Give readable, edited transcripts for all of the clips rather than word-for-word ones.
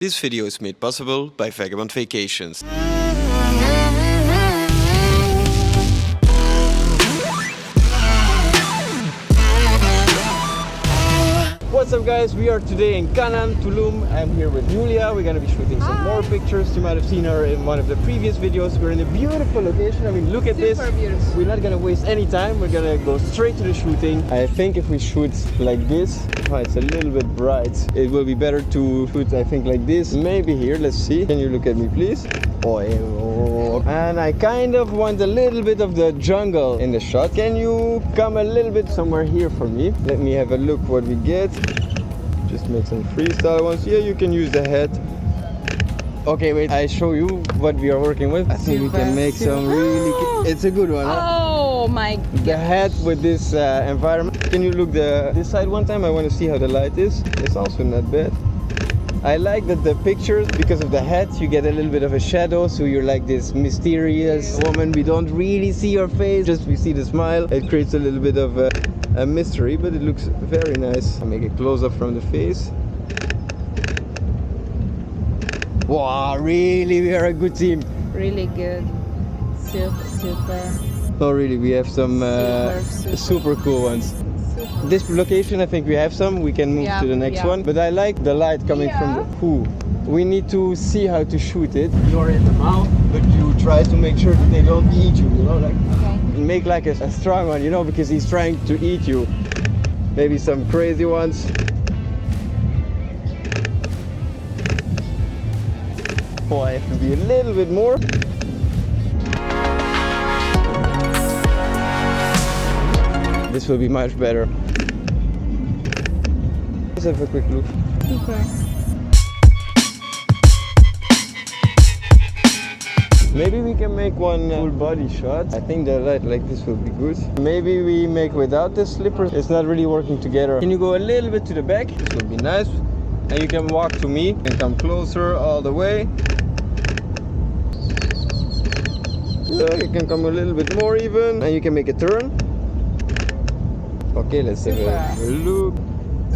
This video is made possible by Vagabond Vacations. What's up guys, we are today in Canon, Tulum. I'm here with Julia. We're gonna be shooting some more pictures. You might have seen her in one of the previous videos. We're in a beautiful location. I mean, look at this. Super beautiful. We're not gonna waste any time. We're gonna go straight to the shooting. I think if we shoot like this, it's a little bit bright. It will be better to shoot, I think, like this. Maybe here, let's see. Can you look at me, please? Oh, and I kind of want a little bit of the jungle in the shot. Can you come a little bit somewhere here for me? Let me have a look what we get. Just make some freestyle ones. Yeah, you can use the head. Okay, wait, I show you what we are working with. I think we can make some really... It's a good one, huh? Oh my god. The head with this environment. Can you look this side one time? I want to see how the light is. It's also not bad. I like that the pictures, because of the head, you get a little bit of a shadow, so you're like this mysterious woman. We don't really see your face, just we see the smile. It creates a little bit of a mystery, but it looks very nice. I'll make a close-up from the face. Wow, really, we are a good team. Really good. Super. Oh, really, we have some super cool ones. This location, I think we have some. We can move to the next one. But I like the light coming from the pool. We need to see how to shoot it. You're at the mouth, but you try to make sure that they don't eat you, you know, like make like a strong one, you know, because he's trying to eat you. Maybe some crazy ones. Oh, I have to be a little bit more. This will be much better. Let's have a quick look. Super. Maybe we can make one full body shot. I think the light like this will be good. Maybe we make without the slippers. It's not really working together. Can you go a little bit to the back? This will be nice. And you can walk to me and come closer all the way. Yeah, you can come a little bit more even. And you can make a turn. Okay, let's have a look.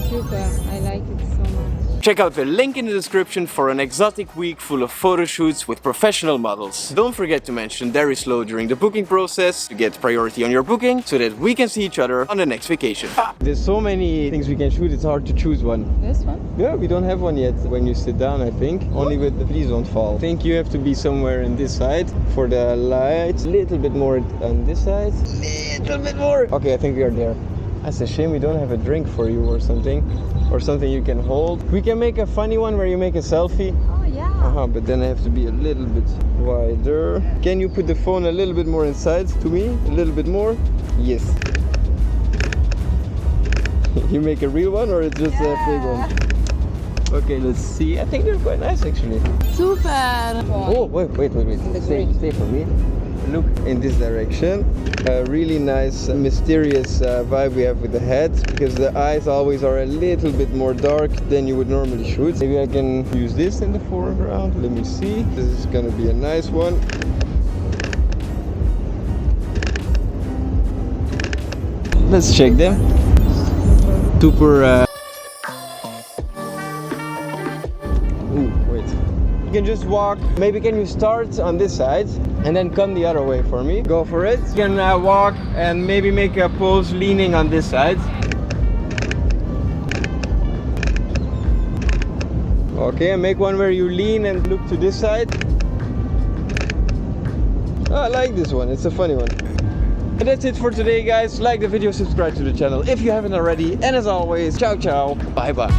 Super, I like it so much. Check out the link in the description for an exotic week full of photo shoots with professional models. Don't forget to mention there is slow during the booking process to get priority on your booking so that we can see each other on the next vacation. There's so many things we can shoot, it's hard to choose one. This one? Yeah, we don't have one yet when you sit down, I think. Only with the please don't fall. I think you have to be somewhere in this side for the light. A little bit more on this side. Little bit more. Okay, I think we are there. That's a shame we don't have a drink for you or something you can hold. We can make a funny one where you make a selfie. Oh yeah. But then I have to be a little bit wider. Can you put the phone a little bit more inside to me? A little bit more? Yes. You make a real one or it's just a fake one? Okay, let's see. I think they're quite nice actually. Super. Oh, wait. Stay for me. Look in this direction. A really nice mysterious vibe we have with the head, because the eyes always are a little bit more dark than you would normally shoot. Maybe I can use this in the foreground. Let me see. This is gonna be a nice one. Let's check them. Super Ooh, wait. You can just walk. Maybe can you start on this side and then come the other way for me? Go for it. You can walk and maybe make a pose leaning on this side. Okay, and make one where you lean and look to this side. Oh, I like this one. It's a funny one. And that's it for today, guys. Like the video, subscribe to the channel if you haven't already. And as always, ciao ciao. Bye bye.